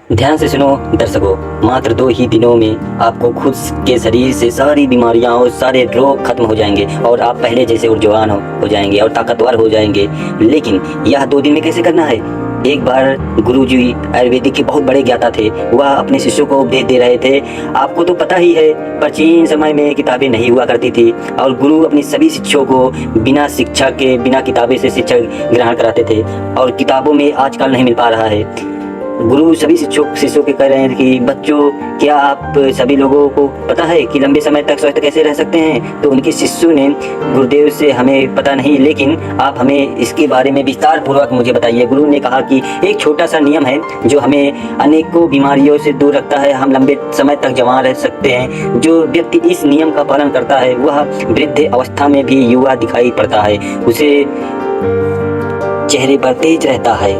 ध्यान से सुनो दर्शकों, मात्र 2 ही दिनों में आपको खुद के शरीर से सारी बीमारियां और सारे रोग खत्म हो जाएंगे और आप पहले जैसे ऊर्जावान हो जाएंगे और ताकतवर हो जाएंगे। लेकिन यह 2 दिन में कैसे करना है? एक बार गुरुजी आयुर्वेदिक के बहुत बड़े ज्ञाता थे। वह अपने शिष्यों को उपदेश दे रहे थे। आपको तो पता ही है, प्राचीन समय में किताबें नहीं हुआ करती थी और गुरु अपनी सभी शिष्यों को बिना शिक्षा के, बिना किताबें से शिक्षा ग्रहण कराते थे और किताबों में आजकल नहीं मिल पा रहा है। गुरु सभी शिष्यों के कह रहे हैं कि बच्चों, क्या आप सभी लोगों को पता है कि लंबे समय तक स्वस्थ कैसे रह सकते हैं? तो उनके शिष्यों ने गुरुदेव से हमें पता नहीं, लेकिन आप हमें इसके बारे में विस्तार पूर्वक मुझे बताइए। गुरु ने कहा कि एक छोटा सा नियम है जो हमें अनेकों बीमारियों से दूर रखता है। हम लंबे समय तक जवान रह सकते हैं। जो व्यक्ति इस नियम का पालन करता है वह वृद्ध अवस्था में भी युवा दिखाई पड़ता है। उसे चेहरे पर तेज रहता है,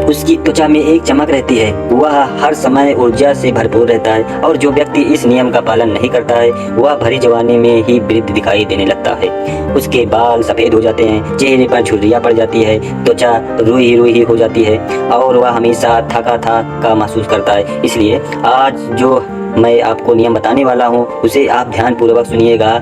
उसकी त्वचा में एक चमक रहती है, वह हर समय ऊर्जा से भरपूर रहता है। और जो व्यक्ति इस नियम का पालन नहीं करता है वह भरी जवानी में ही वृद्ध दिखाई देने लगता है। उसके बाल सफ़ेद हो जाते हैं, चेहरे पर झुर्रियाँ पड़ जाती है, त्वचा रुई रुई हो जाती है और वह हमेशा थका थका महसूस करता है। इसलिए आज जो मैं आपको नियम बताने वाला हूँ उसे आप ध्यान पूर्वक सुनिएगा।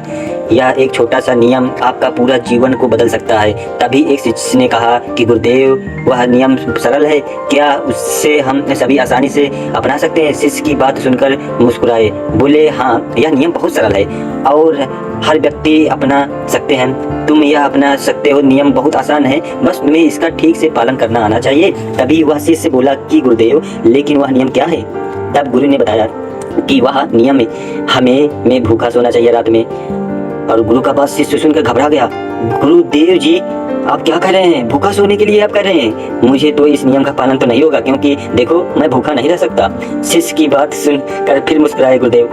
यह एक छोटा सा नियम आपका पूरा जीवन को बदल सकता है। तभी एक शिष्य ने कहा कि गुरुदेव, वह नियम सरल है, क्या उससे हम सभी आसानी से अपना सकते हैं? शिष्य की बात सुनकर मुस्कुराए, बोले, हाँ, यह नियम बहुत सरल है और हर व्यक्ति अपना सकते हैं। तुम यह अपना सकते हो, नियम बहुत आसान है, बस तुम्हें इसका ठीक से पालन करना आना चाहिए। तभी वह शिष्य बोला कि गुरुदेव, लेकिन वह नियम क्या है? तब गुरु ने बताया कि वह नियम मैं भूखा सोना चाहिए रात में। और गुरु का बात शिष्य सुनकर घबरा गया। गुरुदेव जी, आप क्या कर रहे हैं? भूखा सोने के लिए आप कर रहे हैं? मुझे तो इस नियम का पालन तो नहीं होगा, क्योंकि देखो मैं भूखा नहीं रह सकता। शिष्य की बात सुनकर फिर मुस्कुराए गुरुदेव।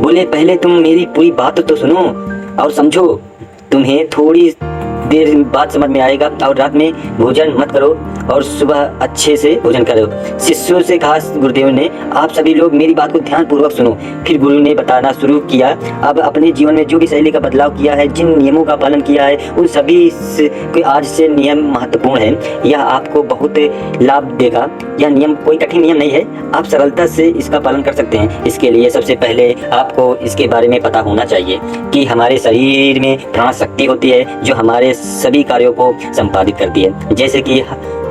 बोले, पहले तुम मेरी पूरी बात तो सुनो और समझो। तुम्हें थोड़ी देर बाद समझ में आएगा। और रात में भोजन मत करो और सुबह अच्छे से भोजन करो। शिष्यों से कहा गुरुदेव ने, आप सभी लोग मेरी बात को ध्यान पूर्वक सुनो। फिर गुरु ने बताना शुरू किया। अब अपने जीवन में जो भी शैली का बदलाव किया है, जिन नियमों का पालन किया है, उन सभी के आज से नियम महत्वपूर्ण है। यह आपको बहुत लाभ देगा। यह नियम कोई कठिन नियम नहीं है, आप सरलता से इसका पालन कर सकते हैं। इसके लिए सबसे पहले आपको इसके बारे में पता होना चाहिए कि हमारे शरीर में प्राण शक्ति होती है जो हमारे सभी कार्यों को संपादित करती है। जैसे कि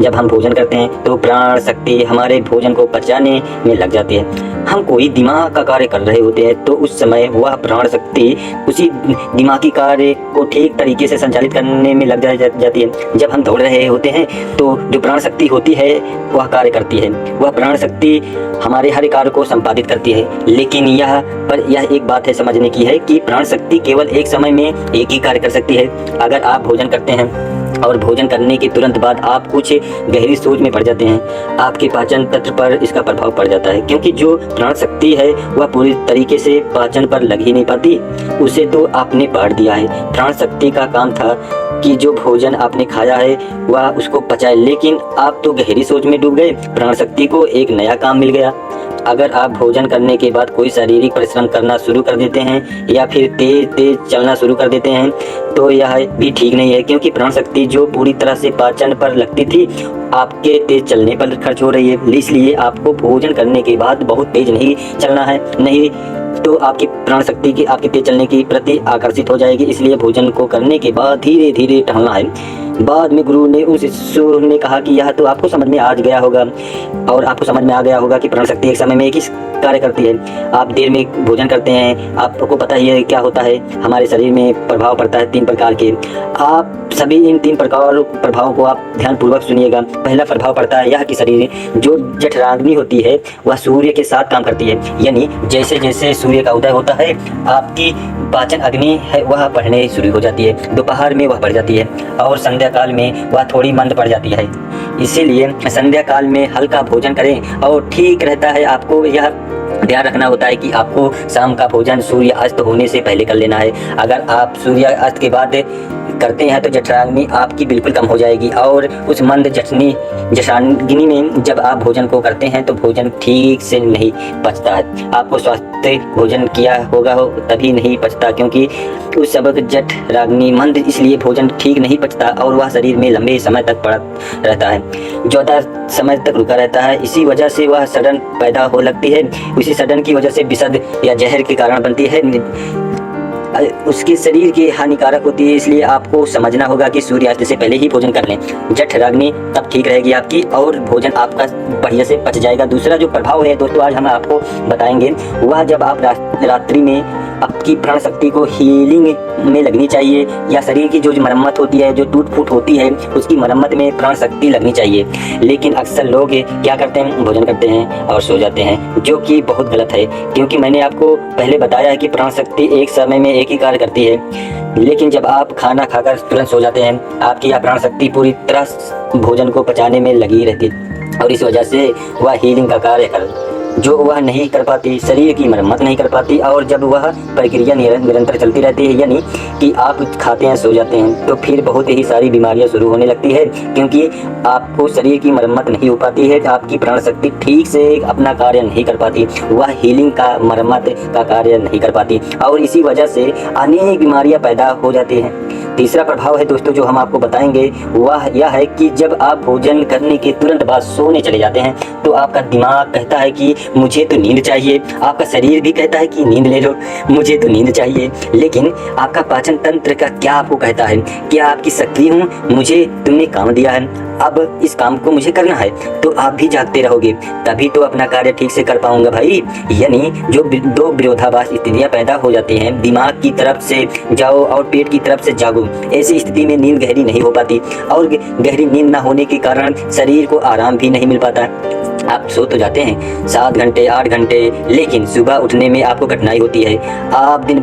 जब हम भोजन करते हैं तो प्राण शक्ति हमारे भोजन को पचाने में लग जाती है। हम कोई दिमाग का कार्य कर रहे होते हैं तो उस समय वह प्राण शक्ति उसी दिमागी कार्य को ठीक तरीके से संचालित करने में लग जाती है। जब हम दौड़ रहे होते हैं तो जो प्राण शक्ति होती है वह कार्य करती है। वह प्राण शक्ति हमारे हर कार्य को संपादित करती है। लेकिन यह एक बात है समझने की है कि प्राण शक्ति केवल एक समय में एक ही कार्य कर सकती है। अगर आप भोजन करते हैं और भोजन करने के तुरंत बाद आप कुछ गहरी सोच में पड़ जाते हैं, आपके पाचन तंत्र पर इसका प्रभाव पड़ जाता है, क्योंकि जो प्राण शक्ति है वह पूरी तरीके से पाचन पर लग ही नहीं पाती। उसे तो आपने बांट दिया है। प्राण शक्ति का काम था कि जो भोजन आपने खाया है वह उसको पचाए, लेकिन आप तो गहरी सोच में डूब गए। प्राण शक्ति को एक नया काम मिल गया। अगर आप भोजन करने के बाद कोई शारीरिक परिश्रम करना शुरू कर देते हैं या फिर तेज चलना शुरू कर देते हैं तो यह भी ठीक नहीं है, क्योंकि प्राण शक्ति जो पूरी तरह से पाचन पर लगती थी आपके तेज चलने पर खर्च हो रही है। इसलिए आपको भोजन करने के बाद बहुत तेज नहीं चलना है, नहीं तो आपकी प्राण शक्ति की आपके तेज चलने की प्रति आकर्षित हो जाएगी। इसलिए भोजन को करने के बाद धीरे धीरे टहलना है। बाद में गुरु ने उस शिष्य ने कहा कि यह तो आपको समझ में आ गया होगा और आपको समझ में आ गया होगा कि प्राण शक्ति एक समय में एक ही कार्य करती है। आप देर में भोजन करते हैं, आपको पता ही है क्या होता है, हमारे शरीर में प्रभाव पड़ता है 3 प्रकार के। आप सभी इन 3 प्रभावों को आप ध्यान पूर्वक सुनिएगा। पहला प्रभाव पड़ता है यह कि शरीर जो जठराग्नि होती है वह सूर्य के साथ काम करती है। यानी जैसे जैसे सूर्य का उदय होता है आपकी पाचन अग्नि है वह बढ़ने शुरू हो जाती है। दोपहर में वह बढ़ जाती है और संध्या काल में वह थोड़ी मंद पड़ जाती है। इसीलिए संध्या काल में हल्का भोजन करें और ठीक रहता है। आपको यह ध्यान रखना होता है कि आपको शाम का भोजन सूर्य अस्त होने से पहले कर लेना है। अगर आप सूर्य अस्त के बाद करते हैं तो जठराग्नि आपकी बिल्कुल कम हो जाएगी। और उस मंद जठराग्नि में जब आप भोजन को करते हैं तो भोजन ठीक से नहीं पचता है। आपको स्वास्थ्य भोजन किया होगा हो तभी नहीं पचता, क्योंकि उस सबक जठराग्नि मंद इसलिए भोजन ठीक नहीं पचता और वह शरीर में लंबे समय तक पड़ा रहता है, ज़्यादा समय तक रुका रहता है। इसी वजह से वह सड़न पैदा हो लगती है। उसी सड़न की वजह से विषद या जहर के कारण बनती है, उसके शरीर के हानिकारक होती है। इसलिए आपको समझना होगा कि सूर्यास्त से पहले ही भोजन कर लें। जठराग्नि तब ठीक रहेगी आपकी और भोजन आपका बढ़िया से पच जाएगा। दूसरा जो प्रभाव है दोस्तों आज हम आपको बताएंगे, वह जब आप रात्रि में आपकी प्राण शक्ति को हीलिंग में लगनी चाहिए, या शरीर की जो मरम्मत होती है, जो टूट फूट होती है, उसकी मरम्मत में प्राण शक्ति लगनी चाहिए। लेकिन अक्सर लोग क्या करते हैं, भोजन करते हैं और सो जाते हैं, जो कि बहुत गलत है। क्योंकि मैंने आपको पहले बताया है कि प्राण शक्ति एक समय में एक ही कार्य करती है। लेकिन जब आप खाना खाकर तुरंत सो जाते हैं, आपकी यह प्राण शक्ति पूरी तरह भोजन को पचाने में लगी रहती है और इस वजह से वह हीलिंग का कार्य जो वह नहीं कर पाती, शरीर की मरम्मत नहीं कर पाती। और जब वह प्रक्रिया निरंतर चलती रहती है, यानी कि आप खाते हैं सो जाते हैं, तो फिर बहुत ही सारी बीमारियां शुरू होने लगती है, क्योंकि आपको शरीर की मरम्मत नहीं हो पाती है। आपकी प्राण शक्ति ठीक से अपना कार्य नहीं कर पाती, वह हीलिंग का मरम्मत का कार्य नहीं कर पाती और इसी वजह से अनेक बीमारियां पैदा हो जाती हैं। तीसरा प्रभाव है दोस्तों जो हम आपको बताएंगे, वह यह है कि जब आप भोजन करने के तुरंत बाद सोने चले जाते हैं तो आपका दिमाग कहता है कि मुझे तो नींद चाहिए, आपका शरीर भी कहता है कि नींद ले लो, मुझे तो नींद चाहिए। लेकिन आपका पाचन तंत्र का क्या आपको कहता है, क्या आपकी सक्रिय हूँ, मुझे तुमने काम दिया है, अब इस काम को मुझे करना है, तो आप भी जागते रहोगे, तभी तो अपना कार्य ठीक से कर पाऊंगा भाई। यानी जो दो विरोधाभास स्थितियां पैदा हो जाती हैं, दिमाग की तरफ से जाओ और पेट की तरफ से जागो, ऐसी स्थिति में नींद गहरी नहीं हो पाती और गहरी नींद ना होने के कारण शरीर को आराम भी नहीं मिल पाता। आप सो तो जाते हैं 7 घंटे 8 घंटे, लेकिन सुबह उठने में आपको कठिनाई होती है। आप दिन भर